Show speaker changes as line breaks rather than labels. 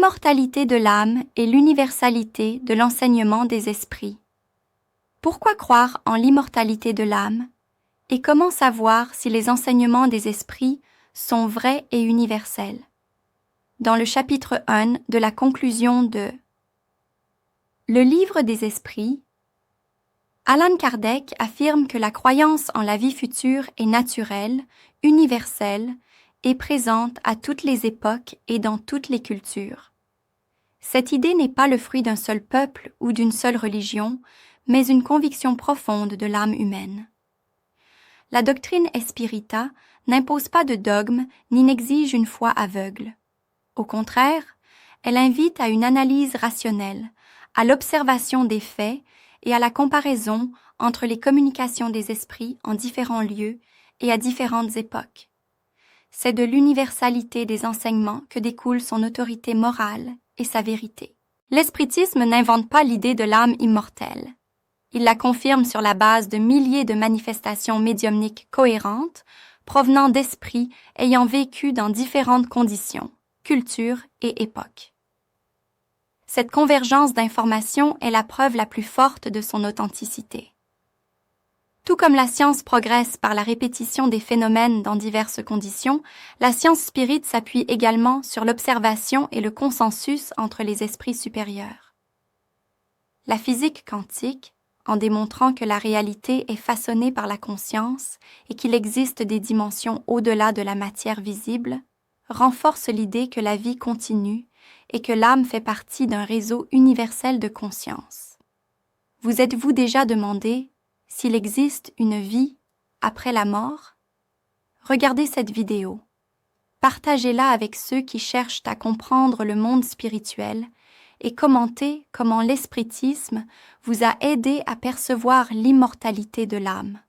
L'immortalité de l'âme et l'universalité de l'enseignement des esprits. Pourquoi croire en l'immortalité de l'âme et comment savoir si les enseignements des esprits sont vrais et universels? Dans le chapitre 1 de la conclusion de Le livre des esprits, Allan Kardec affirme que la croyance en la vie future est naturelle, universelle et présente à toutes les époques et dans toutes les cultures. Cette idée n'est pas le fruit d'un seul peuple ou d'une seule religion, mais une conviction profonde de l'âme humaine. La doctrine Espírita n'impose pas de dogme ni n'exige une foi aveugle. Au contraire, elle invite à une analyse rationnelle, à l'observation des faits et à la comparaison entre les communications des esprits en différents lieux et à différentes époques. C'est de l'universalité des enseignements que découle son autorité morale et sa vérité. L'espiritisme n'invente pas l'idée de l'âme immortelle. Il la confirme sur la base de milliers de manifestations médiumniques cohérentes provenant d'esprits ayant vécu dans différentes conditions, cultures et époques. Cette convergence d'informations est la preuve la plus forte de son authenticité. Tout comme la science progresse par la répétition des phénomènes dans diverses conditions, la science spirite s'appuie également sur l'observation et le consensus entre les esprits supérieurs. La physique quantique, en démontrant que la réalité est façonnée par la conscience et qu'il existe des dimensions au-delà de la matière visible, renforce l'idée que la vie continue et que l'âme fait partie d'un réseau universel de conscience. Vous êtes-vous déjà demandé s'il existe une vie après la mort? Regardez cette vidéo. Partagez-la avec ceux qui cherchent à comprendre le monde spirituel et commentez comment l'espiritisme vous a aidé à percevoir l'immortalité de l'âme.